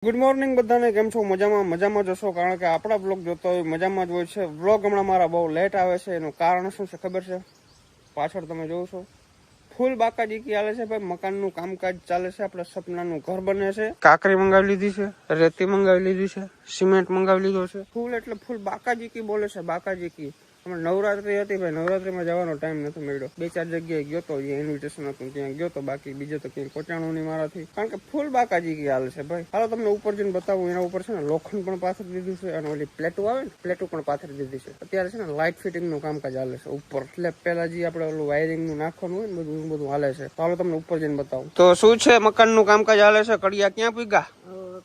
Good morning બધાને, કેમ છો? મજામાં જશો, કારણ કે આપણા બ્લોગ જોતો હોય મજામાં જ હોય છે. બ્લોગ હમણાં મારા બહુ લેટ આવે છે. એનું કારણ શું છે ખબર છે? પાછળ તમે જોવો છો ફૂલ બાકાજી ચાલે છે ભાઈ. મકાનનું કામકાજ ચાલે છે. આપણે સપનાનું ઘર બને છે. કાકરી મંગાવી લીધી છે, રેતી મંગાવી લીધી છે, સિમેન્ટ મંગાવી લીધો છે. ફૂલ એટલે ફૂલ બાકાજી બોલે છે, બાકાજી. નવરાત્રી હતી ભાઈ, નવરાત્રીમાં જવાનો ટાઈમ નથી મળ્યો. 2-4 જગ્યાએ ગયો તો, ઇન્વિટેશન હતું ત્યાં ગયો તો, બાકી બીજે તો ક્યાંય પહોંચાણું નહીં મારાથી, કારણ કે ફૂલ બાકાજી હાલ છે ભાઈ. હાલો તમને ઉપર જઈને બતાવું. એના ઉપર છે ને લોખંડ પણ પાથરી દીધું છે, અને ઓલી પ્લેટો આવે ને, પ્લેટો પણ પાથરી દીધી છે. અત્યારે છે ને લાઇટ ફિટિંગ નું કામકાજ હાલે છે ઉપર. એટલે પેલા જે આપણે ઓલું વાયરિંગ નું નાખવાનું હોય ને, બધું હાલે છે. હાલો તમને ઉપર જઈને બતાવું. તો શું છે, મકાન નું કામકાજ હાલે છે. કડિયા ક્યાં પૂગ્યા?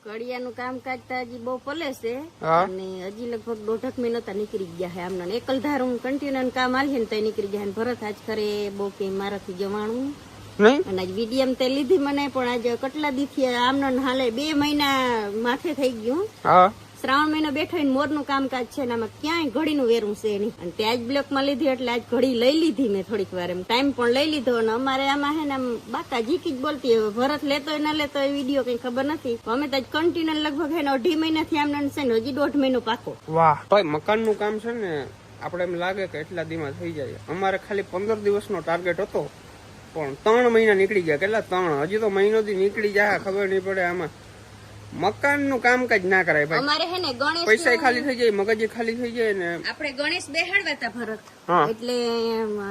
કડિયાનું કામકાજ તો હજી બહુ પલે છે, અને હજી લગભગ 1.5 મહિના નીકળી ગયા છે. આમને એકલધારું કન્ટિન્યુ કામ આલીએ ને તો નીકળી ગયા. ભરત આજ કરે બહુ કઈ મારાથી જવાનું નહીં, અને આજ વીડિયમ તે લીધી મને, પણ આજે કેટલા દીથી આમનો હાલે 2 મહિના માથે થઈ ગયું. શ્રાવણ મહિનો બેઠો મોરનું કામકાજ છે ને, આમાં ક્યાંય ઘડીનું વેરું છે નહીં. અને ત્યાં જ બ્લોક માં લીધી એટલે આજ ઘડી લઈ લીધી મેં થોડીક વાર, એમ ટાઈમ પણ લઈ લીધો. અને અમારે આમાં હે ને આમ બાકા જીકી જ બોલતી. હવે ભરત લેતો ના લેતો એ વિડીયો કઈ ખબર નથી. અમે તો કન્ટિન્યુ લગભગ હે ને 2.5 મહિનાથી આમને છે ને, હજી 1.5 મહિનો પાકો. વાહ ભાઈ, મકાન નું કામ છે ને, આપડે એમ લાગે કે એટલા દીમાં થઈ જાય. અમારે ખાલી 15 દિવસનો ટાર્ગેટ હતો, પણ 3 મહિના નીકળી ગયા. કેટલા 3? હજી તો મહિનો થી નીકળી જાય, ખબર નહીં પડે. આમાં મકાન નું કામકાજ ના કરાય ભાઈ. અમારે હે ને ગણેશ પૈસા ખાલી થઈ જાય, મગજ ખાલી થઈ જાય ને. આપણે ગણેશ બેહાડવા હતા ભરત, એટલે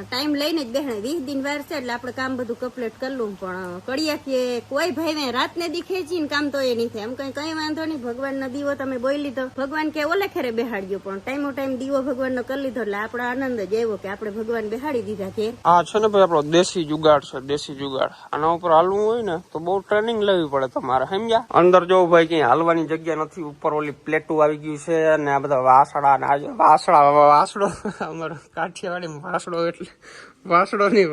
ટાઈમ લઈને જ બેહાડે. 20 દિન વાર છે એટલે આપણે કામ બધું કમ્પ્લીટ કરલું. પણ કડિયા કે કોઈ ભાઈ રાતને દી ખેંચી ને કામ તો એ નહીં થાય. એમ કઈ વાંધો નહીં. ભગવાન નો દીવો તમે બોલી લીધો, ભગવાન કે ઓલે ખેરે બેહાડજો, પણ ટાઈમ દીવો ભગવાન નો કરી લીધો એટલે આપડે આનંદ જ આવ્યો કે આપણે ભગવાન બેહાડી દીધા છે. આ છે ને ભાઈ આપણો દેશી જુગાડ છે, દેશી જુગાડ. આના ઉપર હાલવું હોય ને તો બહુ ટ્રેનિંગ લેવી પડે તમારે, સમજ્યા? અંદર જો ભાઈ ક્યાંય હાલવાની જગ્યા નથી. ઉપર ઓલી પ્લેટું આવી ગયું છે, અને આ બધા વાસડા ને વાસડો અમારો કાઠિયાવાડી વાસડો એટલે વાસડો નહીં,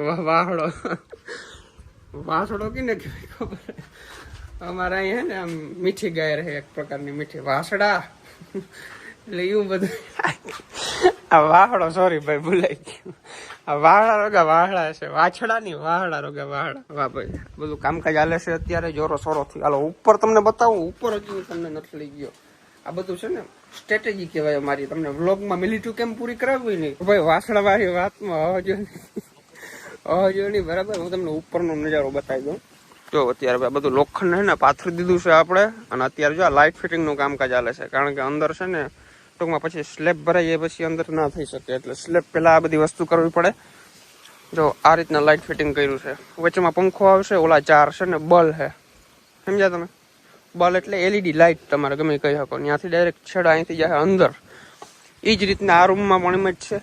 વાસડો કેને ખબર? અમારે અહીં હે ને આમ મીઠી ગાય રહે, એક પ્રકારની મીઠી વાસડા, એટલે એવું બધું. આ વાહડો, સોરી ભાઈ ભૂલાઈ ગયું. આ વાહડા રોગા વાહડા છે, વાછડા ની વાહડા રોગા વાહડા. વાહ ભાઈ, બધું કામકાજ હાલે છે અત્યારે જોરો સોરો થી. હાલો ઉપર તમને બતાવું. ઉપર હજી તમને નથી લઈ ગયો. આ બધું છે ને સ્ટ્રેટેજી કહેવાય અમારી. તમને વ્લોગમાં મિલિટરી કેમ પૂરી કરાવવી નહીં ભાઈ. વાસડા વાળી વાતમાં આવજો નહીં, બરાબર? હું તમને ઉપરનો નજારો બતાવી દઉં. જો અત્યારે બધું લોખંડ છે ને પાથરી દીધું છે આપણે, અને અત્યારે જો લાઇટ ફિટિંગ નું કામકાજ હાલે છે. કારણ કે અંદર છે ને ટૂંકમાં પછી સ્લેબ ભરાઈ જાય પછી અંદર ના થઈ શકે, એટલે સ્લેબ પેલા આ બધી વસ્તુ કરવી પડે. જો આ રીતના લાઇટ ફિટિંગ કર્યું છે. વચ્ચેમાં પંખો આવશે, ઓલા 4 છે ને બલ છે, સમજ્યા તમે? બલ એટલે LED લાઇટ, તમારે ગમે કહી શકો. ત્યાંથી ડાયરેક્ટ છેડા અહીંથી જાય અંદર. એ જ રીતના આ રૂમમાં પણ એમ જ છે.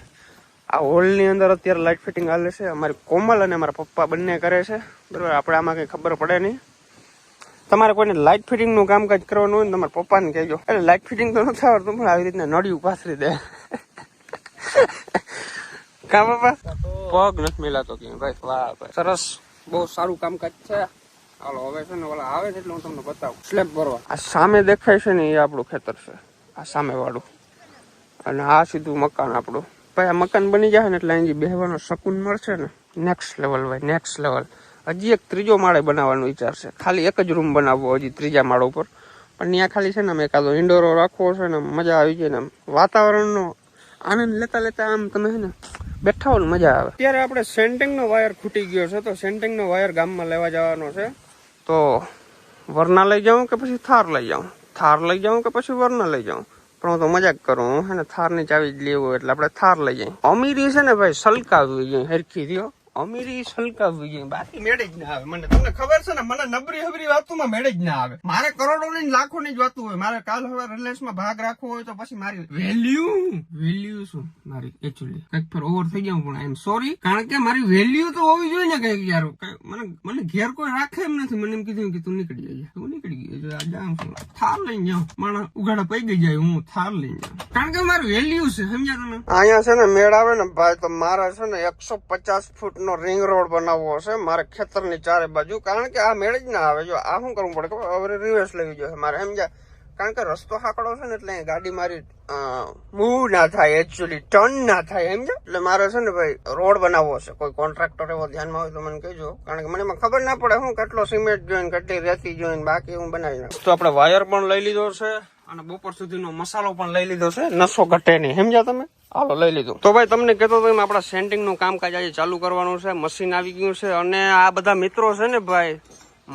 આ હોલની અંદર અત્યારે લાઇટ ફિટિંગ હાલે છે. અમારી કોમલ અને મારા પપ્પા બંને કરે છે, બરાબર? આપણે આમાં કઈ ખબર પડે નહીં. તમારે કોઈને લાઇટ ફિટિંગ નું કામકાજ કરવાનું હોય ને તમારા પપ્પાને કહેજો. એટલે લાઇટ ફિટિંગ તો નથી આવડતું, પણ આવી રીતના નળિયું પાથરી દે. કા પપ્પા? પગ નથી મિલાતો કે ભાઈ. વાહ ભાઈ, સરસ, બહુ સારું કામકાજ છે. હાલો હવે છે ને ઓલા આવે છે એટલે હું તમને બતાવું. સ્લેબ ભરવા આ સામે દેખાય છે ને, એ આપણું ખેતર છે, આ સામે વાળું. અને આ સીધું મકાન આપણું. ભાઈ આ મકાન બની જાય ને એટલે અહીં બેહવાનો શકૂન મળશે ને, નેક્સ્ટ લેવલ ભાઈ, નેક્સ્ટ લેવલ. હજી એક 3જો માળે બનાવવાનો વિચાર છે. ખાલી એક જ રૂમ બનાવવો હજી 3જા માળા ઉપર. પણ ત્યાં ખાલી છે ને અમે એકાદો ઇન્ડોરો રાખવો છે ને, મજા આવી જાય ને. વાતાવરણનો આનંદ લેતા લેતા આમ તમે છે ને બેઠા હો ને મજા આવે. અત્યારે આપણે સેન્ટિંગ નો વાયર ખૂટી ગયો છે, તો સેન્ટિંગ નો વાયર ગામમાં લેવા જવાનો છે. તો વરના લઈ જાઉં કે પછી થાર લઈ જાઉં? થાર લઈ જાઉં કે પછી વરના લઈ જાઉં? પણ હું તો મજાક કરું, હે ને. થાર ની ચાવી જ લેવું એટલે આપણે થાર લઈ જઈએ. અમીરી છે ને ભાઈ સલકાવવી જોઈએ, હરખી થયો. અમીરી સલકાવવી જોઈએ, બાકી મેળે જ ના આવે. મને તમને ખબર છે ને, મને નબરી હબરી વાતોમાં મેળે જ ના આવે. મારે કરોડો ની લાખો ની જ વાતું હોય. મારે કાલ હવે રિલાયન્સ માં ભાગ રાખવો હોય તો પછી મારી વેલ્યુ શું મારી એકચ્યુઅલી કઈક પર ઓવર થઈ જાઉં, પણ આઈ એમ સોરી. કારણ કે મારી વેલ્યુ તો હોવી જોઈએ ને કઈક યાર. મને ઘેર કોઈ રાખે એમ નથી. મને એમ કીધું કે તું નીકળી જાય, તું નીકળી ગયો. જાઉં છું, થાર લઈને જાઉં. માણસ ઉઘાડા પઈ ગઈ જાય, હું થાર લઈને જાઉં. કારણ કે મારી વેલ્યુ છે, સમજ્યા તમે? અહીંયા છે ને મેળ આવે ને ભાઈ, તો મારા છે ને 150 ફૂટ નો રિંગ રોડ બનાવવો છે મારે ખેતરની ચારે બાજુ. કારણ કે આ મેળ જ ના આવે. જો આ શું કરવું પડે ખબર? હવે રિવર્સ લેવી જોઈએ મારે, સમજ્યા? કારણ કે રસ્તો હાકડો છે ને એટલે ગાડી મારી મૂવ ના થાય, એકચ્યુઅલી ટર્ન ના થાય, એમ છે. એટલે મારે છે ને ભાઈ રોડ બનાવવો છે. કોઈ કોન્ટ્રાક્ટર એવો ધ્યાનમાં હોય તો મને કહેજો, કારણ કે મને એમાં ખબર ના પડે હું કેટલો સિમેન્ટ જોઈને કેટલી રેતી જોઈને બાકી હું બનાવી નાખું. તો આપણે વાયર પણ લઈ લીધો છે અને બપોર સુધીનો મસાલો પણ લઈ લીધો છે, નસો ઘટે નહીં, સમજ્યા તમે? હાલો લઈ લીધું. તો ભાઈ તમને કહેતો તો એમ આપણા સેન્ટિંગ નું કામકાજ આજે ચાલુ કરવાનું છે. મશીન આવી ગયું છે અને આ બધા મિત્રો છે ને ભાઈ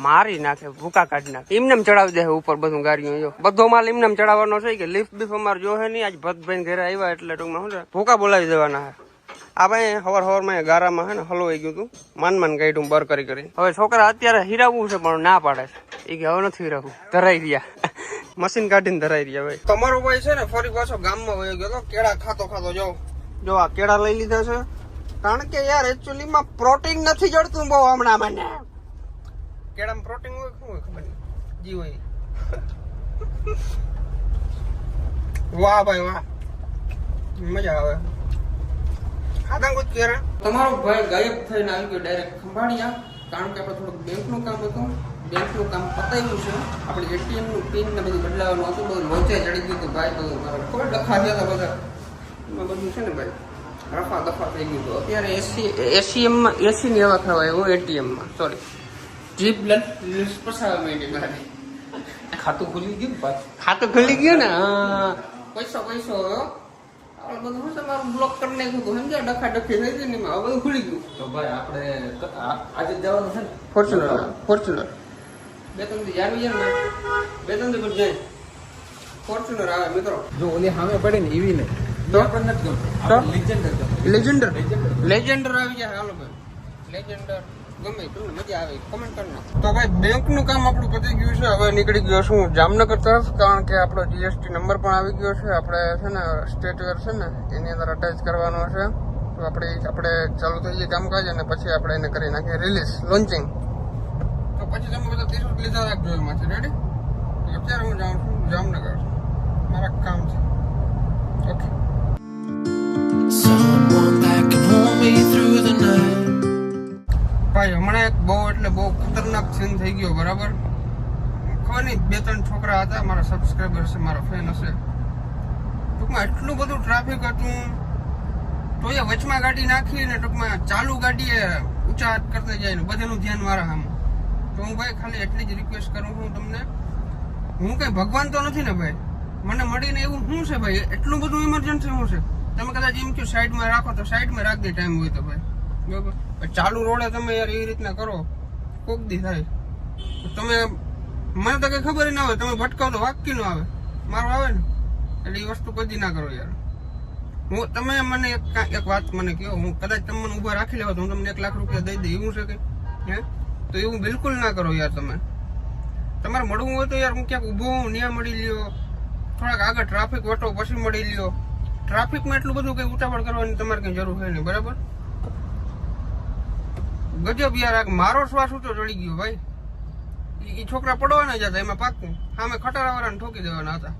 મારી નાખે, ભૂકા કાઢી નાખે, એમને ચડાવી દે ઉપર બધું ગાડીઓ. જો બધો માલ એમને ચડાવવાનો છે કે લિફ્ટ બીફ અમારે જો હે નહીં. આજ ભરતભાઈ ઘરે આવ્યા એટલે ટૂંકમાં શું છે ભૂકા બોલાવી દેવાના છે. આ ભાઈ હવાર ગારામાં હે ને હલવાઈ ગયું હતું, માન કાઢ્યું બર કરી. હવે છોકરા અત્યારે હીરાવવું છે પણ ના પાડે છે, એ કે હવે નથી હીરાવવું, ધરાઈ રહ્યા. મશીન કાઢીને ધરાઈ રહ્યા. ભાઈ તમારો ભાઈ છે ને ફરી પાછો ગામમાં વયો ગયો, કેળા ખાતો જો આ કેળા લઈ લીધા છે. કારણ કે યાર એકચ્યુઅલી માં પ્રોટીન નથી જડતું બહુ હમણાં મને. કેળામાં પ્રોટીન હોય શું હોય ખબર નહીં, જી હોય. વાહ ભાઈ વાહ, મજા આવે. તમારો ભાઈ ગાયબ થઈને આવી ગયો ડાયરેક્ટ ખંભાળિયા. કારણ કે આપણે થોડુંક બેંકનું કામ હતું, બેંકનું કામ પતાવ્યું છે. આપણે એટીએમ નું પિન ને બધું બદલાવવાનું હતું, બધું લોચે ચડી ગયું હતું ભાઈ. બધું ખબર ડખા થયા હતા બધા, એમાં બધું છે ને ભાઈ રફા દફા થઈ ગયું હતું. અત્યારે એસીએમમાં એસી ની હવા થવાય હું એટીએમમાં, સોરી જીપ પસાવા માંડી મારે. ખાતું ખુલી ગયું ભાઈ, ખાતું ખુલી ગયું ને. હા પૈસો બધું શું છે મારું બ્લોક કરી નાખ્યું હતું, સમજ્યા? ડખી થઈ ગઈ ને એમાં બધું ખુલી ગયું. તો ભાઈ આપણે આજે જવાનું છે ને ફોર્ચ્યુનર 2-3 દી આવી જાય ને, 2-3 દી પછી જાય ફોર્ચ્યુનર આવે મિત્રો. જો ઓલી સામે પડે ને એવી ને લેજેન્ડર આવી જાય. હાલો ભાઈ લેજેન્ડર ગમે તમને મજા આવે કમેન્ટ કરી નાખો. તો ભાઈ બેંક નું કામ આપણું પતી ગયું છે. હવે નીકળી ગયો છું જામનગર તરફ, કારણ કે આપણો જીએસટી નંબર પણ આવી ગયો છે. આપણે છે ને સ્ટેટવેર છે ને એની અંદર અટેચ કરવાનો છે. તો આપણે ચાલુ થઈ જઈએ કામકાજ અને પછી આપણે એને કરી નાખીએ રિલીઝ લોન્ચિંગ. તો પછી તમે બધા 30 લીધા રાખજો એમાંથી. રેડી? અત્યારે હું જાઉં છું જામનગર, મારા કામ છે. ઓકે. ભાઈ હમણાં એક બહુ એટલે બહુ ખતરનાક સીન થઈ ગયો. બરાબર ખબર નહીં, 2-3 છોકરા હતા મારા સબસ્ક્રાઈબર છે, મારા ફેન હશે. ટૂંકમાં એટલું બધું ટ્રાફિક હતું તો એ વચમાં ગાડી નાખી ને ટૂંકમાં ચાલુ ગાડીએ ઊંચા હાથ કરતા જાય ને બધાનું ધ્યાન મારા સામે. તો હું ભાઈ ખાલી એટલી જ રિક્વેસ્ટ કરું છું તમને, હું કઈ ભગવાન તો નથી ને ભાઈ, મને મળીને એવું શું છે ભાઈ, એટલું બધું ઇમરજન્સી શું છે? તમે કદાચ એમ કહો સાઈડમાં રાખો તો સાઈડમાં રાખી દે ટાઈમ હોય તો ભાઈ, બરોબર. ચાલુ રોડે તમે યાર એવી રીતના કરો, કોક દી થાય. તમે મને તો કઈ ખબર ના હોય, તમે ભટકાવ તો વાક્ય નો આવે, મારો આવે ને. એટલે એ વસ્તુ કદી ના કરો યાર. તમે મને એક વાત મને કહો, હું કદાચ તમે મને ઉભા રાખી લેવા તો હું તમને 1 લાખ રૂપિયા દઈ દે, એવું છે કે હે? તો એવું બિલકુલ ના કરો યાર. તમે તમારે મળવું હોય તો યાર હું ક્યાંક ઉભો હું ત્યાં મળી લ્યો, થોડાક આગળ ટ્રાફિક વટો પછી મળી લ્યો. ટ્રાફિકમાં એટલું બધું કઈ ઉતાવળ કરવાની તમારે કઈ જરૂર હોય નહીં, બરાબર? ગજબ યાર, મારો શ્વાસ ઊંચો ચડી ગયો ભાઈ. એ છોકરા પડવાના જ હતા એમાં પાકું, સામે ખટારા વાળાને ઠોકી દેવાના હતા.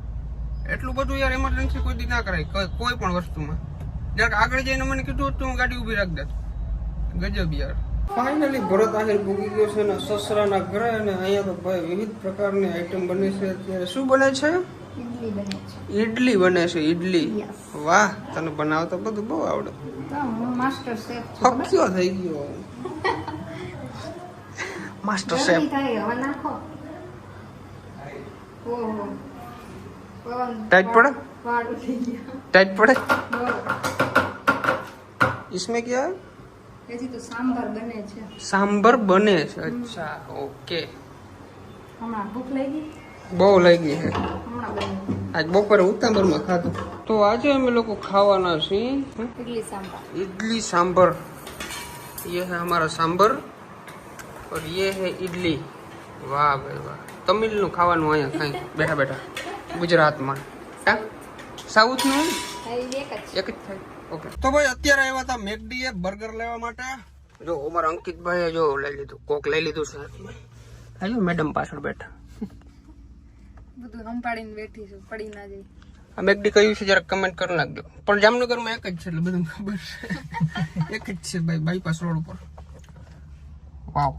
એટલું બધું યાર ઇમરજન્સી કોઈ દી ના કરાય કોઈ પણ વસ્તુમાં. જયારે આગળ જઈને મને કીધું હતું હું ગાડી ઉભી રાખી દેત. ગજબ યાર. ફાઇનલી ભરત આહિર પૂગી ગયો છે ને સસરાના ઘરે, અને અહીંયા તો ભાઈ વિવિધ પ્રકારની આઈટમ બને છે. અત્યારે શું બને છે? ઈડલી બને છે. ઈડલી, વાહ, તને બનાવતા બધું બહુ આવડે. માસ્ટર શેફ ફક્યો થઈ ગયો. Master chef. टाइट पड़ा? टाइट पड़े? इसमें क्या है? હજી તો સાંભાર બને છે. सांबर बने છે. अच्छा ओके. હમણાં ભૂખ લાગી? બહુ લાગી છે. હમણાં બને. આજ બપોરે ઉતાંબરમાં ખાધું. તો આજે અમે લોકો ખાવાના છીએ ઇડલી सांभर. इडली सांभर. ये है हमारा सांभर और ये है इडली. वाह भाई वाह. तमिल નું ખાવાનું અહીંયા ખાઈ બેઠા બેઠા ગુજરાતમાં. સાઉથ નું એક જ થાય. ઓકે. તો ભાઈ અત્યારે આવ્યા હતા મેકડી એ બર્ગર લેવા માટે. જો અમારા અંકિતભાઈ જો લઈ લીધું, કોક લઈ લીધું છે. હાલો મેડમ પાછળ બેઠા, બધું સંભાળીને બેઠી છું, પડી ના જાય. આ મેકડી કયું છે જરાક કમેન્ટ કરી નાખજો. પણ જામનગરમાં એક જ છે એટલે બધું ખબર છે. એક જ છે ભાઈ, બાયપાસ રોડ ઉપર. વાવ.